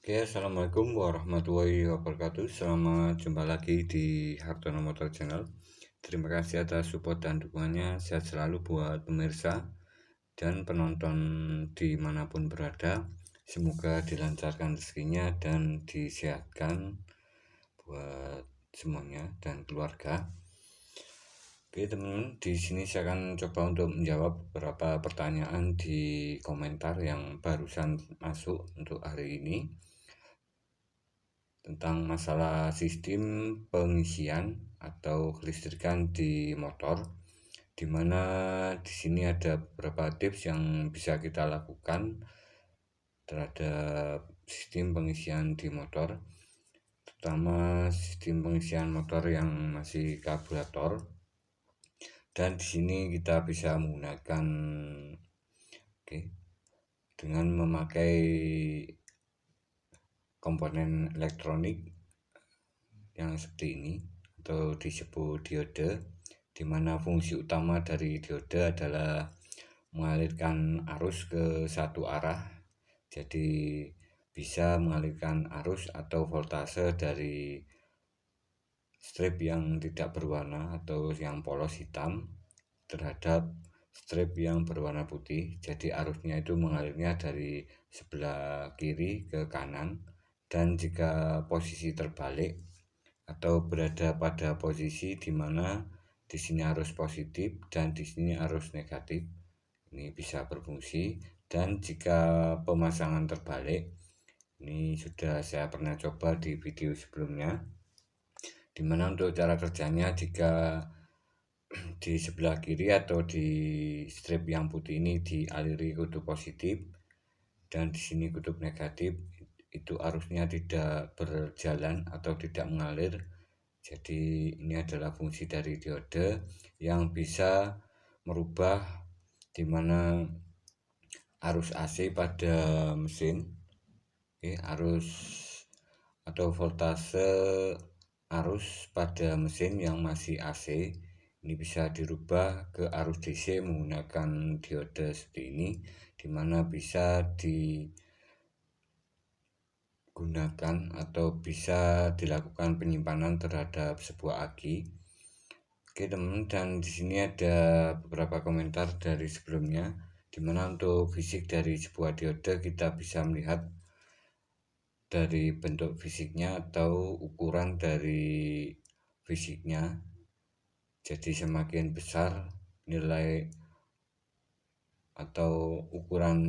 Oke, assalamualaikum warahmatullahi wabarakatuh. Selamat jumpa lagi di Hartono Motor Channel. Terima kasih atas support dan dukungannya. Sehat selalu buat pemirsa dan penonton dimanapun berada. Semoga dilancarkan rezekinya dan disehatkan buat semuanya dan keluarga. Oke teman-teman, di sini saya akan coba untuk menjawab beberapa pertanyaan di komentar yang barusan masuk untuk hari ini tentang masalah sistem pengisian atau kelistrikan di motor, di mana di sini ada beberapa tips yang bisa kita lakukan terhadap sistem pengisian di motor, terutama sistem pengisian motor yang masih karburator. Dan di sini kita bisa menggunakan dengan memakai komponen elektronik yang seperti ini atau disebut diode, di mana fungsi utama dari diode adalah mengalirkan arus ke satu arah. Jadi bisa mengalirkan arus atau voltase dari strip yang tidak berwarna atau yang polos hitam terhadap strip yang berwarna putih. Jadi arusnya itu mengalirnya dari sebelah kiri ke kanan, dan jika posisi terbalik atau berada pada posisi di mana di sini arus positif dan di sini arus negatif, ini bisa berfungsi. Dan jika pemasangan terbalik, ini sudah saya pernah coba di video sebelumnya, dimana untuk cara kerjanya, jika di sebelah kiri atau di strip yang putih ini dialiri kutub positif dan di sini kutub negatif, itu arusnya tidak berjalan atau tidak mengalir. Jadi ini adalah fungsi dari diode yang bisa merubah dimana arus AC pada mesin, arus atau voltase arus pada mesin yang masih AC ini bisa dirubah ke arus DC menggunakan diode seperti ini, dimana bisa digunakan atau bisa dilakukan penyimpanan terhadap sebuah aki. Oke teman, dan di sini ada beberapa komentar dari sebelumnya, dimana untuk fisik dari sebuah diode kita bisa melihat dari bentuk fisiknya atau ukuran dari fisiknya. Jadi semakin besar nilai atau ukuran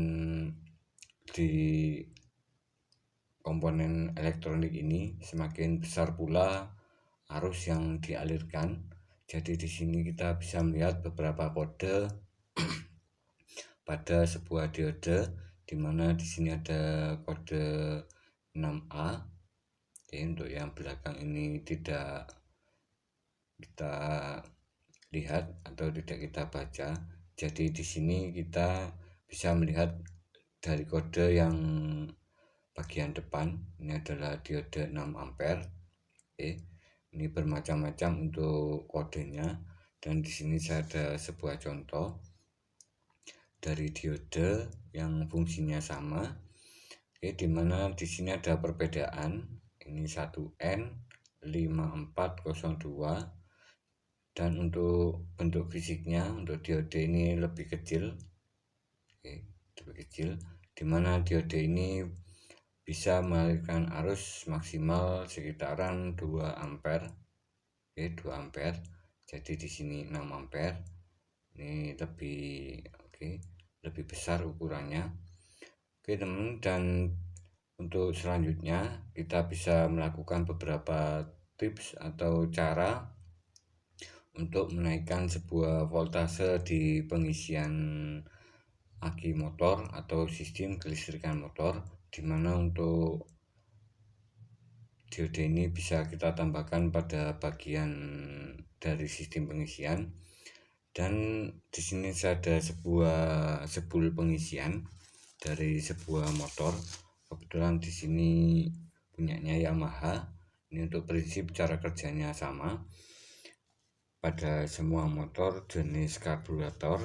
di komponen elektronik ini, semakin besar pula arus yang dialirkan. Jadi di sini kita bisa melihat beberapa kode pada sebuah diode, di mana di sini ada kode 6A. Untuk yang belakang ini tidak kita lihat atau tidak kita baca. Jadi di sini kita bisa melihat dari kode yang bagian depan, ini adalah diode 6 ampere. Ini bermacam-macam untuk kodenya, dan di sini saya ada sebuah contoh dari diode yang fungsinya sama. Di mana di sini ada perbedaan. Ini 1N5402, dan untuk bentuk fisiknya untuk diode ini lebih kecil, dimana diode ini bisa mengalirkan arus maksimal sekitaran 2 ampere. 2 ampere. Jadi di sini 6 ampere. Ini lebih besar ukurannya. Teman, dan untuk selanjutnya kita bisa melakukan beberapa tips atau cara untuk menaikkan sebuah voltase di pengisian aki motor atau sistem kelistrikan motor, dimana untuk diode ini bisa kita tambahkan pada bagian dari sistem pengisian. Dan di sini saya ada sebuah sebul pengisian dari sebuah motor. Kebetulan di sini punyanya Yamaha. Ini untuk prinsip cara kerjanya sama pada semua motor jenis karburator.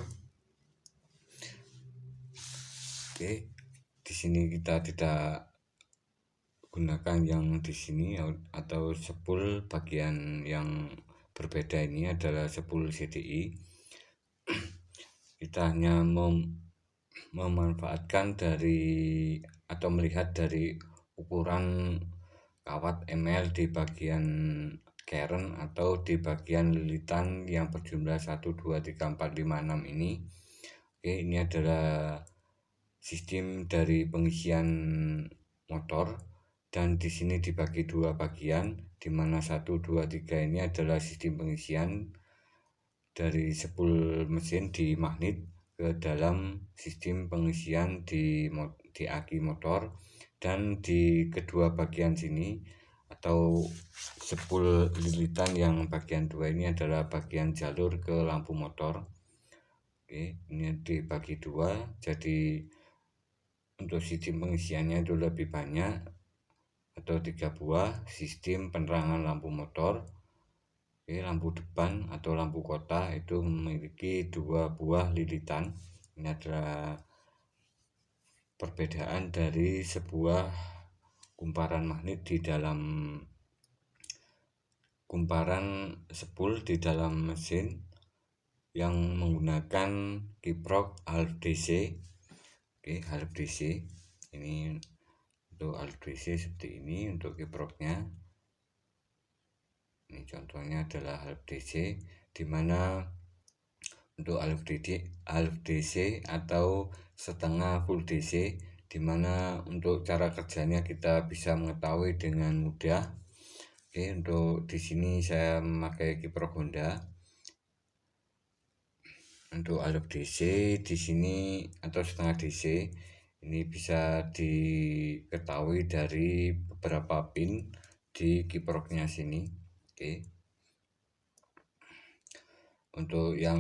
Di sini kita tidak gunakan yang di sini atau sepul bagian yang berbeda ini adalah sepul CDI. Kita hanya memanfaatkan dari atau melihat dari ukuran kawat ml di bagian keren atau di bagian lilitan yang berjumlah 1, 2, 3, 4, 5, 6 ini. Oke, ini adalah sistem dari pengisian motor, dan di sini dibagi dua bagian, di mana 1, 2, 3 ini adalah sistem pengisian dari sepul mesin di magnet ke dalam sistem pengisian di aki motor, dan di kedua bagian sini atau sepul lilitan yang bagian 2 ini adalah bagian jalur ke lampu motor. Oke, ini dibagi dua, jadi untuk sistem pengisiannya itu lebih banyak atau 3 buah sistem penerangan lampu motor. Oke, lampu depan atau lampu kota itu memiliki 2 buah lilitan. Ini adalah perbedaan dari sebuah kumparan magnet di dalam kumparan sepul di dalam mesin yang menggunakan kiprok half DC. Oke, half DC ini untuk half DC seperti ini untuk kiproknya. Ini contohnya adalah half DC, dimana untuk half DC atau setengah full DC, dimana untuk cara kerjanya kita bisa mengetahui dengan mudah. Oke, untuk di sini saya memakai kiprok Honda. Untuk half DC di sini atau setengah DC ini bisa diketahui dari beberapa pin di kiproknya sini. Oke. Untuk yang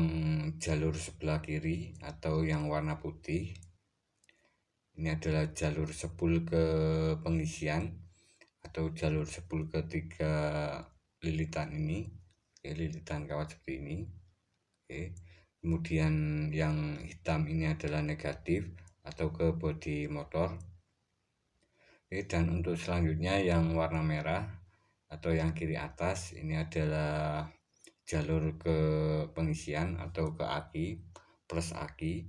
jalur sebelah kiri atau yang warna putih, ini adalah jalur sepul ke pengisian atau jalur sepul ke 3 lilitan ini. Oke, lilitan kawat seperti ini. Oke. Kemudian yang hitam ini adalah negatif atau ke bodi motor. Oke, dan untuk selanjutnya yang warna merah atau yang kiri atas ini adalah jalur ke pengisian atau ke aki plus aki,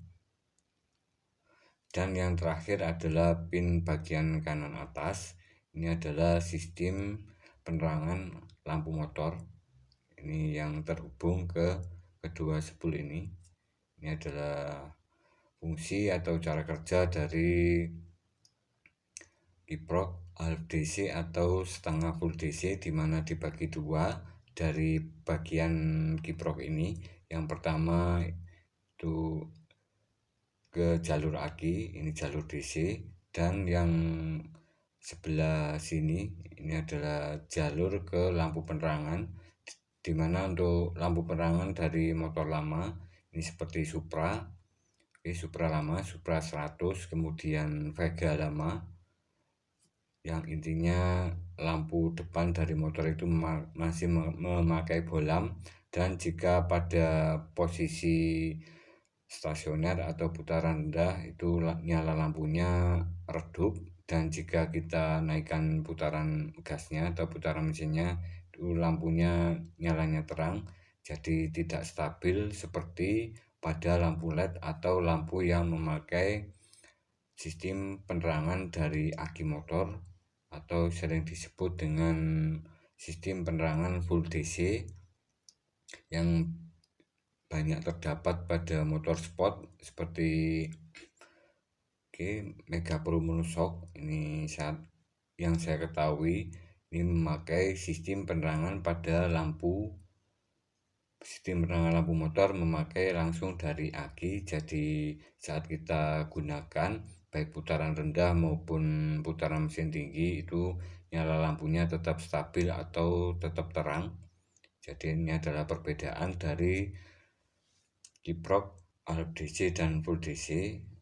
dan yang terakhir adalah pin bagian kanan atas. Ini adalah sistem penerangan lampu motor, ini yang terhubung ke kedua sepul ini. Ini adalah fungsi atau cara kerja dari kiprok half DC atau setengah full DC, dimana dibagi dua dari bagian kiprok ini. Yang pertama itu ke jalur aki, ini jalur DC, dan yang sebelah sini ini adalah jalur ke lampu penerangan, dimana untuk lampu penerangan dari motor lama ini seperti Supra. Oke, Supra lama, Supra 100, kemudian Vega lama, yang intinya lampu depan dari motor itu masih memakai bolam, dan jika pada posisi stasioner atau putaran rendah itu nyala lampunya redup, dan jika kita naikkan putaran gasnya atau putaran mesinnya itu lampunya nyalanya terang, jadi tidak stabil seperti pada lampu LED atau lampu yang memakai sistem penerangan dari aki motor atau sering disebut dengan sistem penerangan full DC yang banyak terdapat pada motor sport seperti Mega Pro Monoshock. Ini saat yang saya ketahui ini memakai sistem penerangan pada sistem penerangan lampu motor memakai langsung dari aki, jadi saat kita gunakan baik putaran rendah maupun putaran mesin tinggi itu nyala lampunya tetap stabil atau tetap terang. Jadi ini adalah perbedaan dari kiprok half DC dan full DC.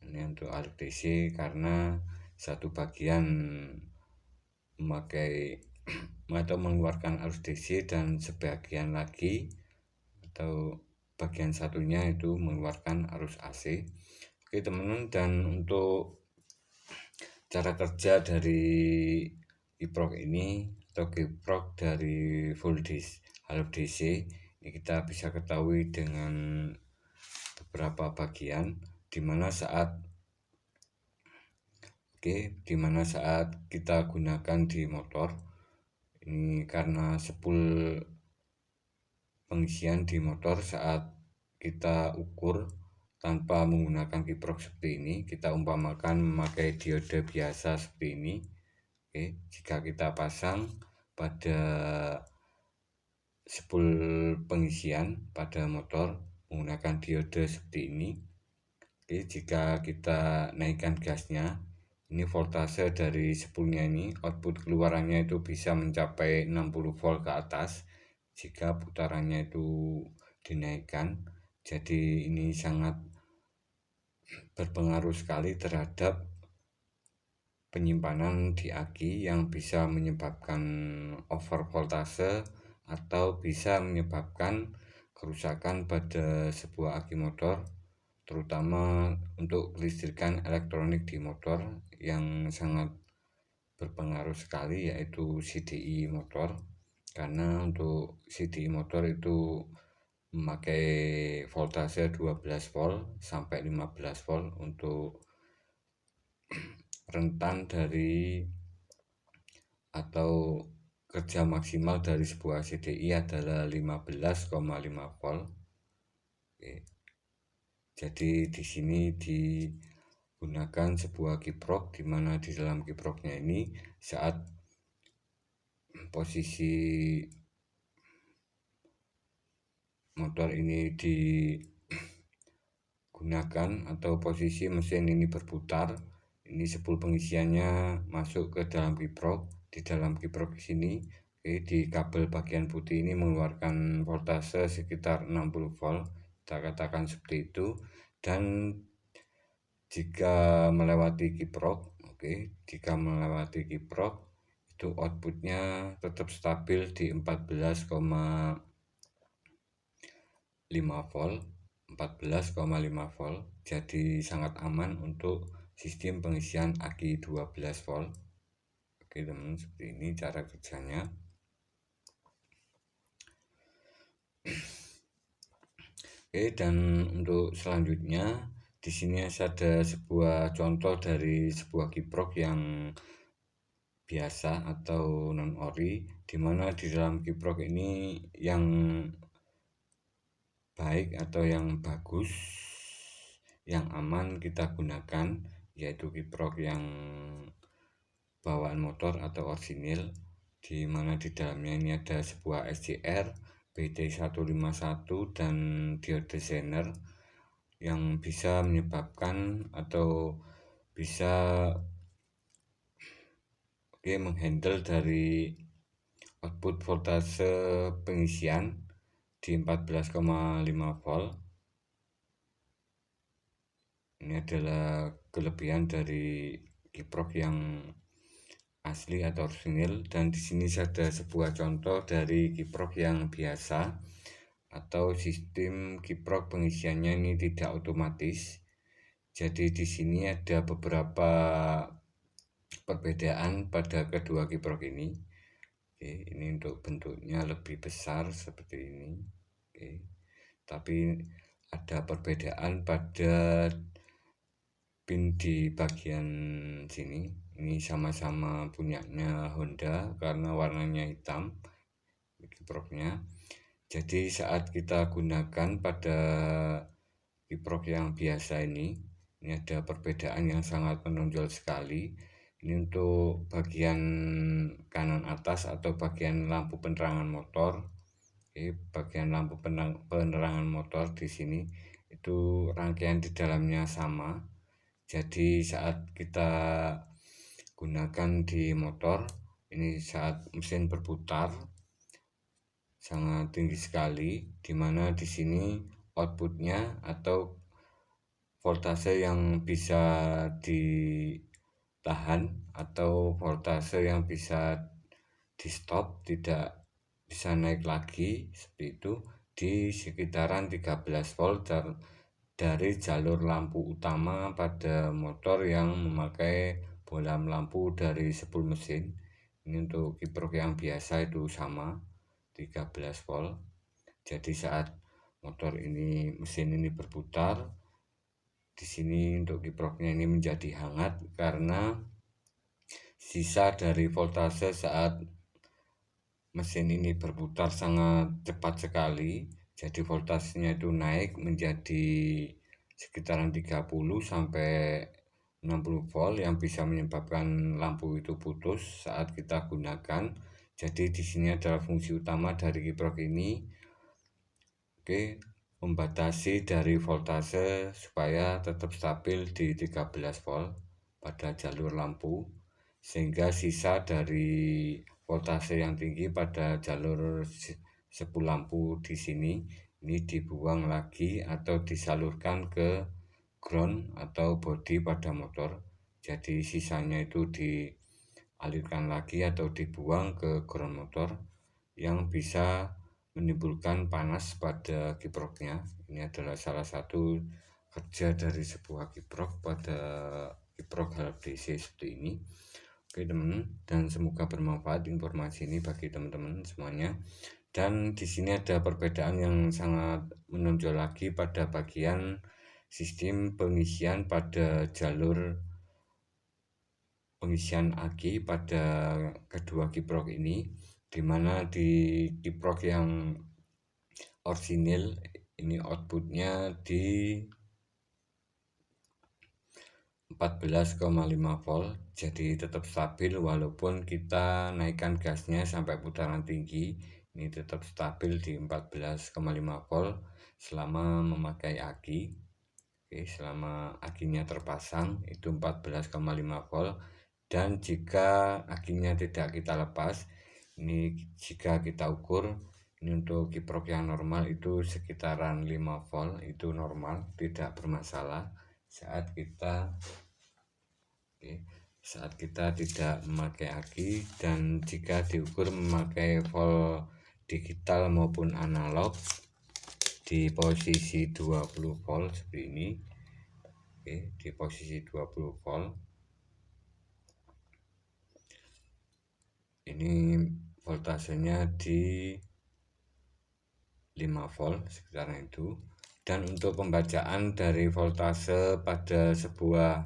Ini untuk half DC karena satu bagian memakai atau mengeluarkan arus DC dan sebagian lagi atau bagian satunya itu mengeluarkan arus AC. Oke teman-teman, dan untuk cara kerja dari kiprok ini atau kiprok dari full DC, half DC ini kita bisa ketahui dengan beberapa bagian, dimana saat kita gunakan di motor ini karena spool pengisian di motor saat kita ukur tanpa menggunakan kiprok seperti ini, kita umpamakan memakai diode biasa seperti ini. Jika kita pasang pada spool pengisian pada motor menggunakan diode seperti ini, jika kita naikkan gasnya, ini voltase dari spoolnya ini, output keluarannya itu bisa mencapai 60 volt ke atas jika putarannya itu dinaikkan. Jadi ini sangat berpengaruh sekali terhadap penyimpanan di aki yang bisa menyebabkan over voltase atau bisa menyebabkan kerusakan pada sebuah aki motor, terutama untuk kelistrikan elektronik di motor yang sangat berpengaruh sekali, yaitu CDI motor. Karena untuk CDI motor itu memakai voltase 12 volt sampai 15 volt untuk rentan dari atau kerja maksimal dari sebuah CDI adalah 15,5 volt. Jadi di sini digunakan sebuah kiprok, di mana di dalam kiproknya ini saat posisi motor ini digunakan atau posisi mesin ini berputar, ini spool pengisiannya masuk ke dalam kiprok. Di dalam kiprok sini di kabel bagian putih ini mengeluarkan voltase sekitar 60 volt, kita katakan seperti itu. Dan jika melewati kiprok, jika melewati kiprok itu outputnya tetap stabil di 14,5 volt, 14,5 volt. Jadi sangat aman untuk sistem pengisian aki 12 volt. Oke teman, seperti ini cara kerjanya. Dan untuk selanjutnya di sini ada sebuah contoh dari sebuah kiprok yang biasa atau non ori, dimana di dalam kiprok ini yang baik atau yang bagus, yang aman kita gunakan yaitu kiprok yang bawaan motor atau orsinil, di mana di dalamnya ini ada sebuah SCR BT151 dan diode Zener yang bisa menyebabkan atau bisa menghandle dari output voltase pengisian di 14,5 volt. Ini adalah kelebihan dari kiprok yang asli atau orisinil. Dan di sini ada sebuah contoh dari kiprok yang biasa atau sistem kiprok pengisiannya ini tidak otomatis. Jadi di sini ada beberapa perbedaan pada kedua kiprok ini. Ini untuk bentuknya lebih besar seperti ini. Tapi ada perbedaan pada pin di bagian sini. Ini sama-sama punyanya Honda karena warnanya hitam kiproknya. Jadi saat kita gunakan pada kiprok yang biasa ini ada perbedaan yang sangat menonjol sekali. Ini untuk bagian kanan atas atau bagian lampu penerangan motor. Bagian lampu penerangan motor di sini itu rangkaian di dalamnya sama. Jadi saat kita gunakan di motor ini, saat mesin berputar sangat tinggi sekali, dimana di sini outputnya atau voltase yang bisa ditahan atau voltase yang bisa di stop, tidak bisa naik lagi seperti itu, di sekitaran 13 volt dari jalur lampu utama pada motor yang memakai bohlam lampu dari spool mesin. Ini untuk kiprok yang biasa itu sama 13 volt. Jadi saat mesin ini berputar, di sini untuk kiproknya ini menjadi hangat karena sisa dari voltase saat mesin ini berputar sangat cepat sekali. Jadi voltasenya itu naik menjadi sekitaran 30 sampai 60 volt yang bisa menyebabkan lampu itu putus saat kita gunakan. Jadi di sini adalah fungsi utama dari kiprok ini. Oke, membatasi dari voltase supaya tetap stabil di 13 volt pada jalur lampu, sehingga sisa dari voltase yang tinggi pada jalur sepul lampu di sini ini dibuang lagi atau disalurkan ke ground atau bodi pada motor. Jadi sisanya itu dialirkan lagi atau dibuang ke ground motor yang bisa menimbulkan panas pada kiproknya. Ini adalah salah satu kerja dari sebuah kiprok pada kiprok halep DC seperti ini. Oke teman-teman, dan semoga bermanfaat informasi ini bagi teman-teman semuanya. Dan di sini ada perbedaan yang sangat menonjol lagi pada bagian sistem pengisian pada jalur pengisian aki pada kedua kiprok ini, dimana di kiprok yang orisinil ini outputnya di 14,5 volt, jadi tetap stabil walaupun kita naikkan gasnya sampai putaran tinggi. Ini tetap stabil di 14,5 volt selama memakai aki. Oke, selama akinya terpasang itu 14,5 volt, dan jika akinya tidak kita lepas, ini jika kita ukur ini untuk kiprok yang normal itu sekitaran 5 volt, itu normal, tidak bermasalah saat kita tidak memakai aki. Dan jika diukur memakai volt digital maupun analog di posisi 20 volt seperti ini. Di posisi 20 volt ini voltasenya di 5 volt sekitaran itu. Dan untuk pembacaan dari voltase pada sebuah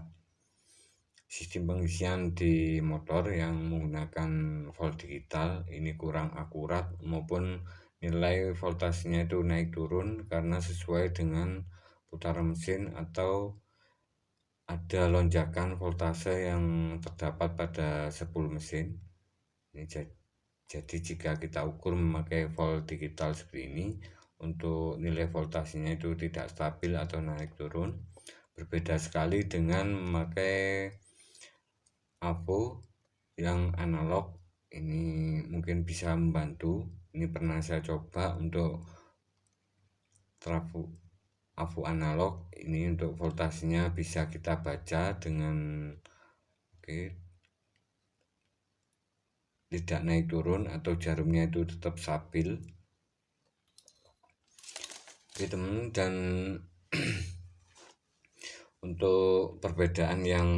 sistem pengisian di motor yang menggunakan volt digital ini kurang akurat, maupun nilai voltasenya itu naik turun karena sesuai dengan putaran mesin atau ada lonjakan voltase yang terdapat pada sepul mesin. Ini jadi jika kita ukur memakai volt digital seperti ini, untuk nilai voltasenya itu tidak stabil atau naik turun. Berbeda sekali dengan memakai AVO yang analog, ini mungkin bisa membantu. Ini pernah saya coba untuk trafo AVO analog, ini untuk voltasenya bisa kita baca dengan tidak naik turun atau jarumnya itu tetap stabil. Oke teman, dan untuk perbedaan yang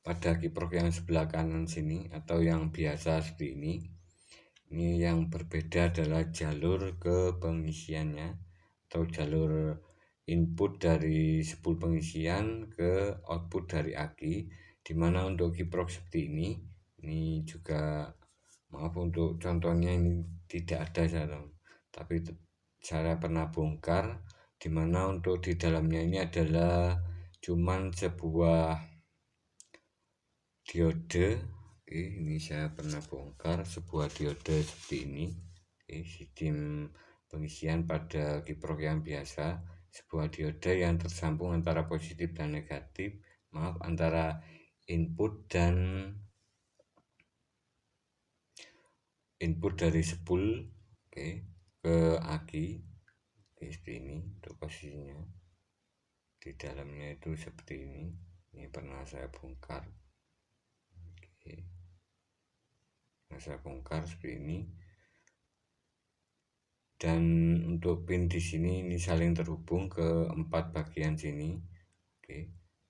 pada kiprok yang sebelah kanan sini atau yang biasa seperti ini yang berbeda adalah jalur ke pengisiannya atau jalur input dari sepul pengisian ke output dari aki, dimana untuk kiprok seperti ini juga maaf untuk contohnya ini tidak ada tapi saya pernah bongkar, dimana untuk di dalamnya ini adalah cuman sebuah diode. Ini saya pernah bongkar sebuah diode seperti ini. Sistem pengisian pada kiprok yang biasa, sebuah diode yang tersambung antara positif dan negatif, antara input dari sepul ke aki. Seperti ini untuk posisinya di dalamnya itu seperti ini pernah saya bongkar. Saya bongkar seperti ini, dan untuk pin di sini ini saling terhubung ke 4 bagian sini.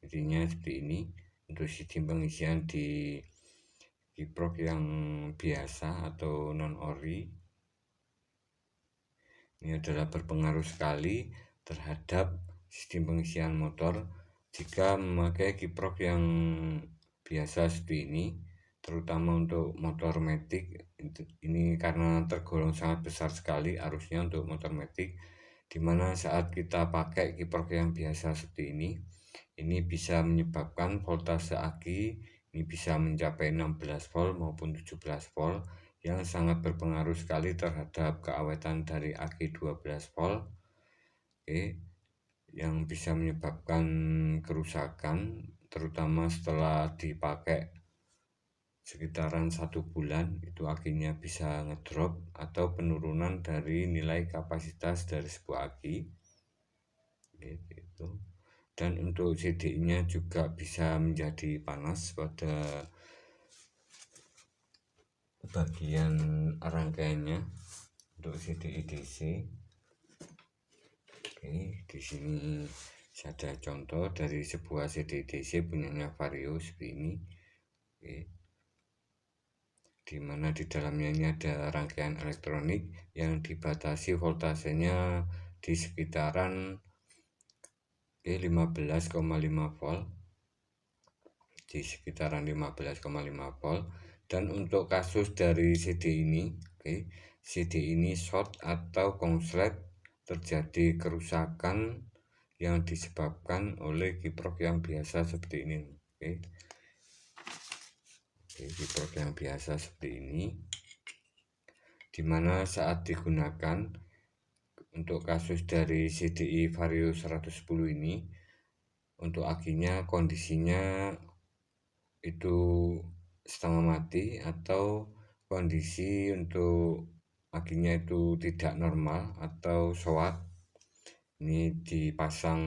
Intinya seperti ini untuk sistem pengisian di kiprok yang biasa atau non ori. Ini adalah berpengaruh sekali terhadap sistem pengisian motor jika memakai kiprok yang biasa seperti ini, terutama untuk motor matic. Ini karena tergolong sangat besar sekali arusnya untuk motor matic, dimana saat kita pakai kiprok yang biasa seperti ini bisa menyebabkan voltase aki ini bisa mencapai 16 volt maupun 17 volt yang sangat berpengaruh sekali terhadap keawetan dari aki 12 volt, yang bisa menyebabkan kerusakan, terutama setelah dipakai sekitaran 1 bulan itu akinya bisa ngedrop atau penurunan dari nilai kapasitas dari sebuah aki, gitu. Dan untuk CDI-nya juga bisa menjadi panas pada bagian rangkaiannya untuk CDI DC. Di sini ada contoh dari sebuah CDI DC punyanya Vario seperti ini. Di mana di dalamnya ini ada rangkaian elektronik yang dibatasi voltasenya di sekitaran 15,5 volt, di sekitaran 15,5 volt. Dan untuk kasus dari CD ini short atau konslet terjadi kerusakan yang disebabkan oleh kiprok yang biasa seperti ini. Kiprok yang biasa seperti ini, dimana saat digunakan untuk kasus dari CDI Vario 110 ini, untuk akinya kondisinya itu setengah mati atau kondisi untuk akinya itu tidak normal atau short. Ini dipasang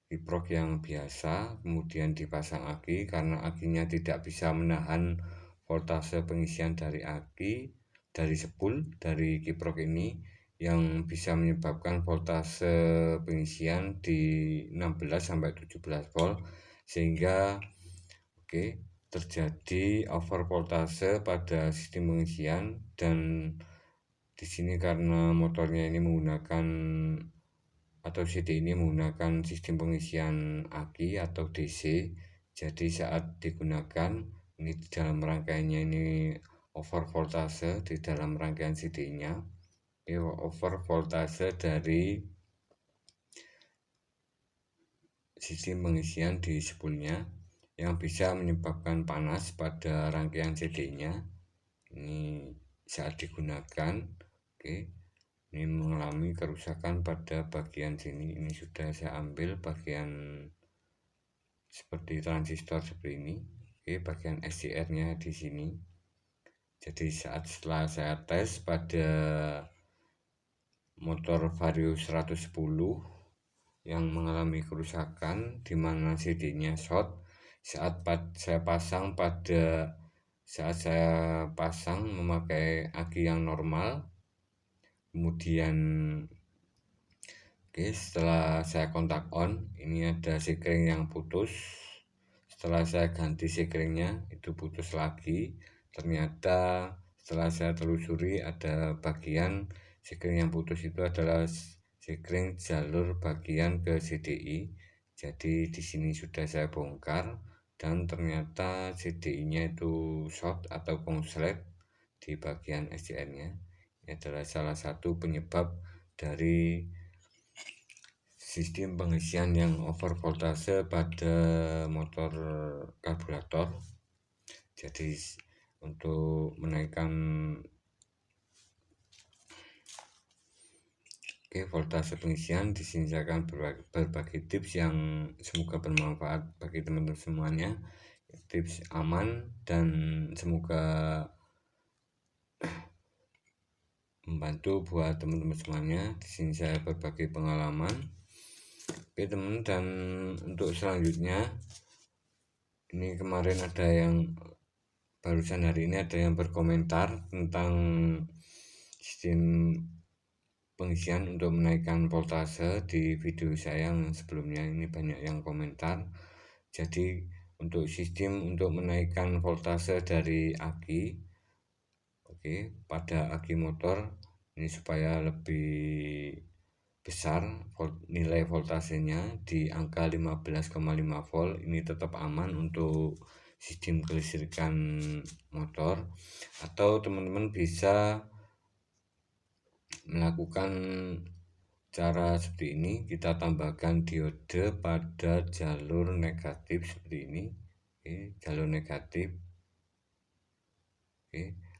kiprok yang biasa, kemudian dipasang aki karena akinya tidak bisa menahan voltase pengisian dari aki dari spool dari kiprok ini yang bisa menyebabkan voltase pengisian di 16 sampai 17 volt, sehingga terjadi over voltase pada sistem pengisian. Dan di sini karena motornya ini menggunakan atau CD ini menggunakan sistem pengisian aki atau DC, jadi saat digunakan ini di dalam rangkaiannya ini over voltase di dalam rangkaian CD-nya, over voltase dari sistem pengisian di spoolnya yang bisa menyebabkan panas pada rangkaian CD-nya. Ini saat digunakan, ini mengalami kerusakan pada bagian sini. Ini sudah saya ambil bagian seperti transistor seperti ini, bagian SCR-nya di sini. Jadi setelah saya tes pada motor Vario 110 yang mengalami kerusakan di mana CD-nya short, saat saya pasang memakai aki yang normal, kemudian setelah saya kontak on, ini ada sekring yang putus. Setelah saya ganti sekringnya itu putus lagi. Ternyata setelah saya telusuri ada bagian sekring yang putus itu adalah sekring jalur bagian ke CDI. Jadi di sini sudah saya bongkar dan ternyata CDI-nya itu short atau konslet di bagian SCR-nya. Ini adalah salah satu penyebab dari sistem pengisian yang over voltase pada motor karburator. Jadi untuk menaikkan voltase pengisian, di sini saya akan berbagi tips yang semoga bermanfaat bagi teman-teman semuanya, tips aman dan semoga membantu buat teman-teman semuanya. Di sini saya berbagi pengalaman. Teman, dan untuk selanjutnya ini kemarin ada yang barusan hari ini ada yang berkomentar tentang sistem pengisian untuk menaikkan voltase di video saya yang sebelumnya. Ini banyak yang komentar. Jadi untuk sistem untuk menaikkan voltase dari aki, pada aki motor ini supaya lebih besar nilai voltasenya di angka 15,5 volt, ini tetap aman untuk sistem kelistrikan motor. Atau teman-teman bisa melakukan cara seperti ini, kita tambahkan diode pada jalur negatif seperti ini. Jalur negatif,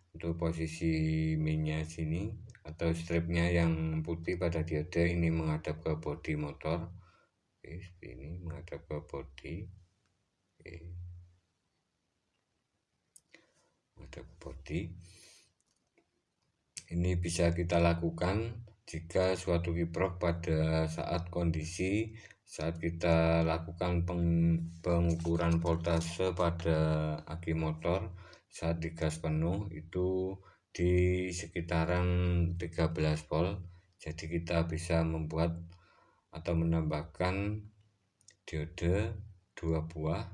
untuk posisi minnya sini atau stripnya yang putih pada diode ini menghadap ke bodi motor. Seperti ini, menghadap ke bodi. Menghadap ke bodi. Ini bisa kita lakukan jika suatu kiprok pada saat kondisi saat kita lakukan pengukuran voltase pada aki motor saat digas penuh itu di sekitaran 13 volt. Jadi kita bisa membuat atau menambahkan diode 2 buah,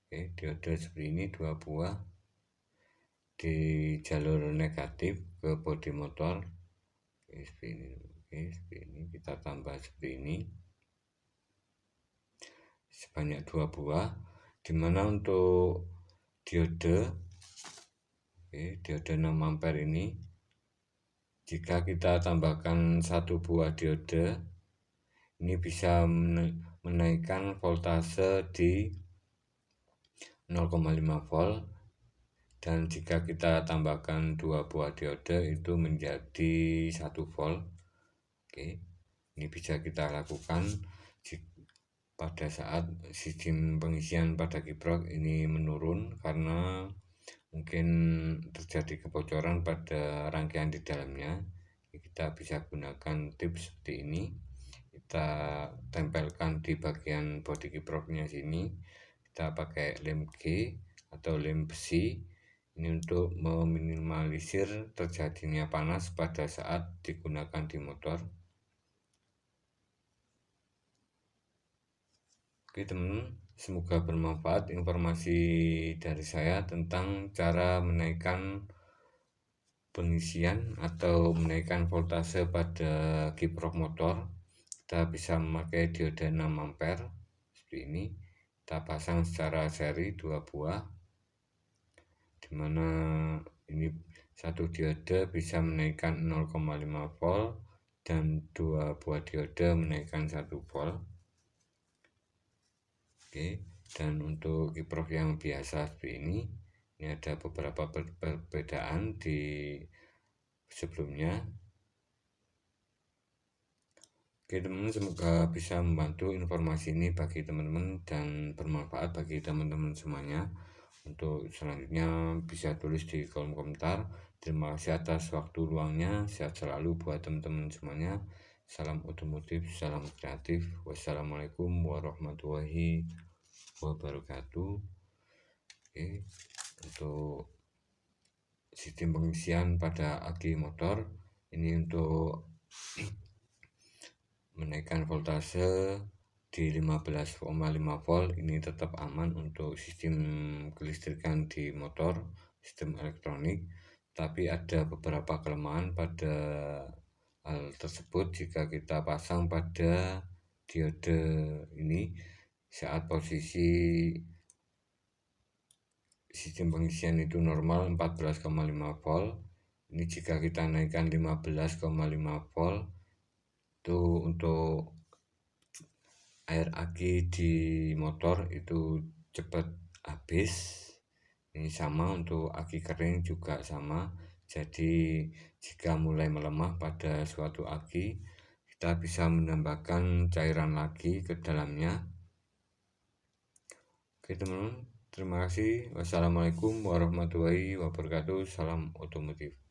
diode seperti ini 2 buah di jalur negatif ke bodi motor. Seperti ini kita tambah seperti ini sebanyak 2 buah, dimana untuk diode 6 ampere ini jika kita tambahkan 1 buah diode ini bisa menaikkan voltase di 0,5 volt, dan jika kita tambahkan 2 buah diode itu menjadi 1 volt. Ini bisa kita lakukan pada saat sistem pengisian pada kiprok ini menurun karena mungkin terjadi kebocoran pada rangkaian di dalamnya. Kita bisa gunakan tips seperti ini, kita tempelkan di bagian bodi kiproknya sini, kita pakai lem G atau lem besi ini untuk meminimalisir terjadinya panas pada saat digunakan di motor. Oke teman-teman, semoga bermanfaat informasi dari saya tentang cara menaikkan pengisian atau menaikkan voltase pada kiprok motor. Kita bisa memakai diode 6 ampere seperti ini, kita pasang secara seri 2 buah, dimana ini satu diode bisa menaikkan 0,5 volt dan 2 buah diode menaikkan 1 volt. Dan untuk kiprok yang biasa seperti ini ada beberapa perbedaan di sebelumnya. Teman-teman, semoga bisa membantu informasi ini bagi teman-teman dan bermanfaat bagi teman-teman semuanya. Untuk selanjutnya bisa tulis di kolom komentar. Terima kasih atas waktu luangnya. Sehat selalu buat teman-teman semuanya. Salam otomotif, salam kreatif. Wassalamualaikum warahmatullahi wabarakatuh. Untuk sistem pengisian pada aki motor ini untuk menaikkan voltase di 15,5 volt ini tetap aman untuk sistem kelistrikan di motor, sistem elektronik. Tapi ada beberapa kelemahan pada hal tersebut jika kita pasang pada diode ini saat posisi sistem pengisian itu normal 14,5 volt. Ini jika kita naikkan 15,5 volt itu untuk air aki di motor itu cepat habis. Ini sama untuk aki kering juga sama. Jadi jika mulai melemah pada suatu aki, kita bisa menambahkan cairan lagi ke dalamnya. Oke teman-teman, terima kasih. Wassalamualaikum warahmatullahi wabarakatuh. Salam otomotif.